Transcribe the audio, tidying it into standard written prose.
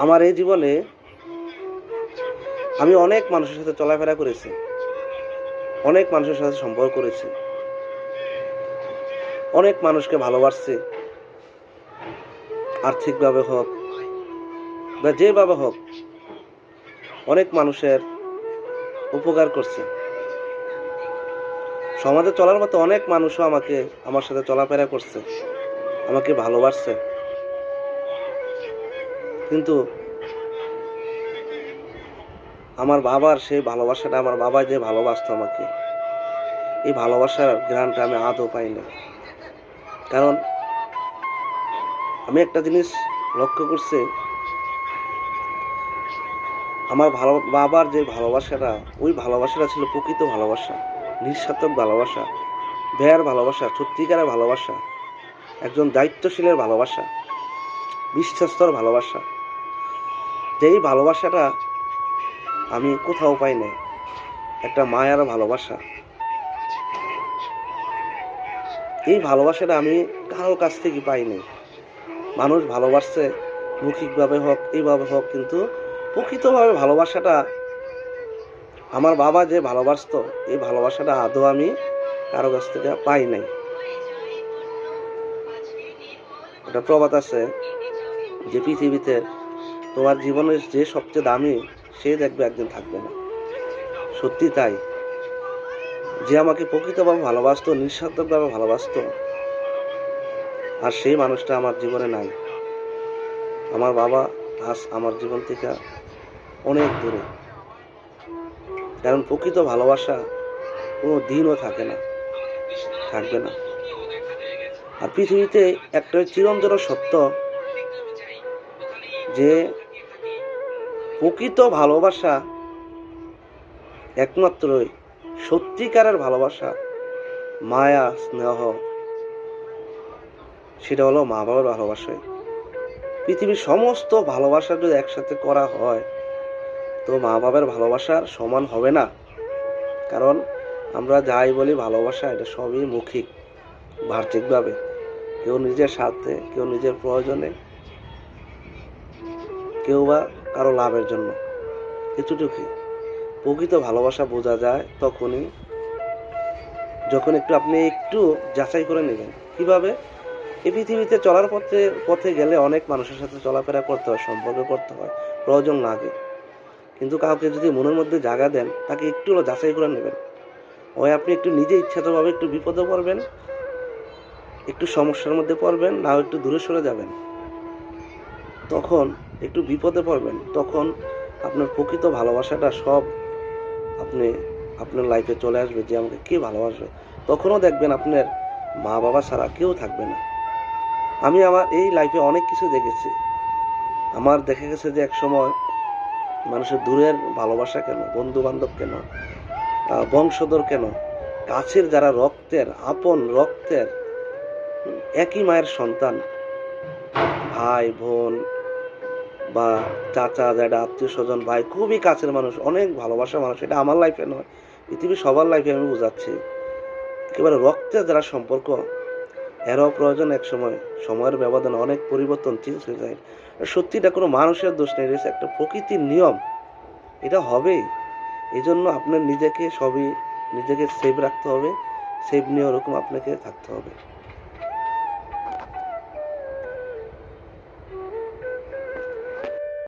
আমার এই জীবনে আমি অনেক মানুষের সাথে চলাফেরা করেছি, অনেক মানুষের সাথে সম্পর্ক করেছি, অনেক মানুষকে ভালোবাসছি। আর্থিকভাবে হোক বা যেভাবে হোক অনেক মানুষের উপকার করছে। সমাজে চলার মতো অনেক মানুষও আমার সাথে চলাফেরা করছে, আমাকে ভালোবাসছে। কিন্তু আমার বাবার সেই ভালোবাসাটা, আমার বাবা যে ভালোবাসতো আমাকে, এই ভালোবাসার ঘ্রাণটা আমি আদৌ পাই না। কারণ আমি একটা জিনিস লক্ষ্য করছি, আমার বাবার যে ভালোবাসাটা, ওই ভালোবাসাটা ছিল প্রকৃত ভালোবাসা, নিঃস্বার্থক ভালোবাসা, ব্যয়ের ভালোবাসা, সত্যিকারের ভালোবাসা, একজন দায়িত্বশীলের ভালোবাসা, বিশ্বস্তর ভালোবাসা। যেই ভালোবাসাটা আমি কোথাও পাই নাই, একটা মায়ার ভালোবাসা। এই ভালোবাসাটা আমি কারোর কাছ থেকে পাইনি। মানুষ ভালোবাসছে মৌখিকভাবে হোক, এইভাবে হোক, কিন্তু প্রকৃতভাবে ভালোবাসাটা আমার বাবা যে ভালোবাসতো, এই ভালোবাসাটা আদৌ আমি কারো কাছ থেকে পাই নাই। একটা প্রবাদ আছে যে পৃথিবীতে তোমার জীবনের যে সবচেয়ে দামি, সে দেখবে একদিন থাকবে না। সত্যি তাই। যে আমাকে প্রকৃতভাবে ভালোবাসতো, নিঃস্বার্থকভাবে ভালোবাসতো, আর সেই মানুষটা আমার জীবনে নাই। আমার বাবা আজ আমার জীবন থেকে অনেক দূরে। কারণ প্রকৃত ভালোবাসা কোনো দিনও থাকে না, থাকবে না। আর পৃথিবীতে একটা চিরন্তন সত্য যে প্রকৃত ভালোবাসা, একমাত্রই সত্যিকারের ভালোবাসা, মায়া স্নেহ, সেটা হলো মা বাবার ভালোবাসায়। পৃথিবীর সমস্ত ভালোবাসা যদি একসাথে করা হয়, তো মা বাবার ভালোবাসার সমান হবে না। কারণ আমরা যাই বলি ভালোবাসা, এটা সবই মৌখিক, বাহ্যিকভাবে। কেউ নিজের স্বার্থে, কেউ নিজের প্রয়োজনে, কেউ বা কারো লাভের জন্য। এতটুকুই। প্রকৃত ভালোবাসা বোঝা যায় তখনই যখন আপনি একটু যাচাই করে নেবেন। কিভাবে? এই পৃথিবীতে চলার পথে গেলে অনেক মানুষের সাথে চলাফেরা করতে হয়, সম্পর্ক করতে হয়, প্রয়োজন লাগে। কিন্তু কাউকে যদি মনের মধ্যে জায়গা দেন, তাকে একটু যাচাই করে নেবেন। হয় আপনি একটু নিজে ইচ্ছাতভাবে একটু বিপদে পড়বেন, একটু সমস্যার মধ্যে পড়বেন, না একটু দূরে সরে যাবেন। তখন একটু বিপদে পড়বেন, তখন আপনার প্রকৃত ভালোবাসাটা সব আপনার লাইফে চলে আসবে, যে আমাকে কে ভালোবাসবে। তখনও দেখবেন আপনার মা বাবা ছাড়া কেউ থাকবে না। আমি আমার এই লাইফে অনেক কিছু দেখেছি। আমার দেখা গেছে যে এক সময় মানুষের দূরের ভালোবাসা কেন, বন্ধু বান্ধব কেন, বংশধর কেন, কাছের যারা রক্তের, আপন রক্তের, একই মায়ের সন্তান, ভাই বোন বা চাচা জ্যাঠা, আত্মীয় স্বজন, ভাই, খুবই কাছের মানুষ, অনেক ভালোবাসার মানুষ, এটা আমার লাইফে নয়, পৃথিবীর সবার লাইফে আমি বোঝাচ্ছি। একেবারে রক্তের যারা সম্পর্ক, এরাও প্রয়োজন এক সময়, সময়ের ব্যবধানে অনেক পরিবর্তন, চেঞ্জ হয়ে যায়। সত্যি এটা কোনো মানুষের দোষ নেই, এটা একটা প্রকৃতির নিয়ম, এটা হবেই। এই জন্য আপনার নিজেকে সেভ রাখতে হবে, সেভ নিয়ে ওরকম আপনাকে থাকতে হবে।